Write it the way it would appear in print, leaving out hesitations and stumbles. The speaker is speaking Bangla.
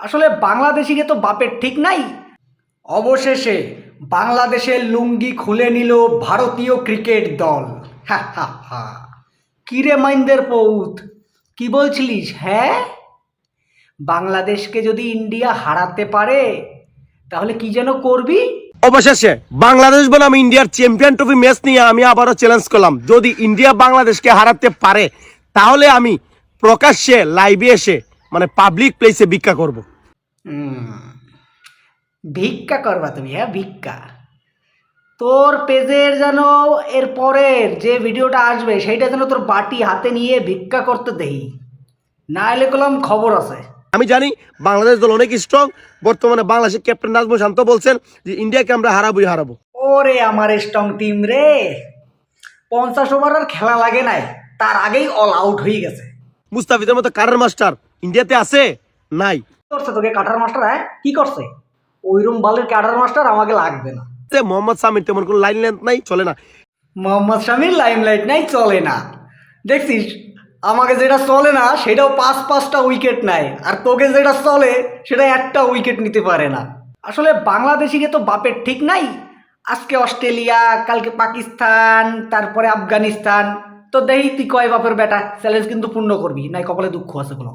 আসলে বাংলাদেশিকে তো বাপের ঠিক নাই। অবশেষে বাংলাদেশের লুঙ্গি খুলে নিল ভারতীয় ক্রিকেট দল। হা হা হা। কিরে মাইন্দের পৌত, কি বলছিলিস? হ্যাঁ, বাংলাদেশকে যদি ইন্ডিয়া হারাতে পারে তাহলে কি যেন করবি? অবশেষে বাংলাদেশ বনাম ইন্ডিয়ার চ্যাম্পিয়ন ট্রফি ম্যাচ নিয়ে আমি আবারও চ্যালেঞ্জ করলাম, যদি ইন্ডিয়া বাংলাদেশকে হারাতে পারে তাহলে আমি প্রকাশ্যে লাইভে এসে মানে পাবলিক প্লেসে ভিক্ষা করব। ভিক্ষা করবা তুমি? হ্যাঁ, ভিক্ষা। তোর পেজের যেন এর পরের যে ভিডিওটা আসবে সেইটা যেন তোর বাটি হাতে নিয়ে ভিক্ষা করতে দেই, না এলে কলম খবর আছে। আমি জানি বাংলাদেশ দল অনেক স্ট্রং। বর্তমানে বাংলাদেশের ক্যাপ্টেন নাজমুল শান্ত বলছেন যে ইন্ডিয়াকে আমরা হারাবোই হারাবো। ওরে আমার স্ট্রং টিম রে, 50 ওভার আর খেলা লাগে নাই, তার আগেই অল আউট হয়ে গেছে। মুস্তাফিজের মতো কারের মাস্টার ইন্ডিয়াতে আছে? নাই। করছে তোকে কাটার মাস্টার? হ্যাঁ, কি করছে? ওইরকম বালের কাটার মাস্টার আমাকে লাগবে না। মোহাম্মদ সামির তেমন কোনো লাইন লেন্থ নাই, চলে না। মোহাম্মদ শামির লাইমলাইট নাই, চলে না। দেখছিস, আমাকে যেটা চলে না সেটাও 5-5টা উইকেট নেয়, আর তোকে যেটা চলে সেটা একটা উইকেট নিতে পারে না। আসলে বাংলাদেশিকে তো বাপের ঠিক নাই। আজকে অস্ট্রেলিয়া, কালকে পাকিস্তান, তারপরে আফগানিস্তান। তো দেখি তুই কয় বাপের বেটা, চ্যালেঞ্জ কিন্তু পূর্ণ করবি, নাই কপালে দুঃখ আছে কোনো।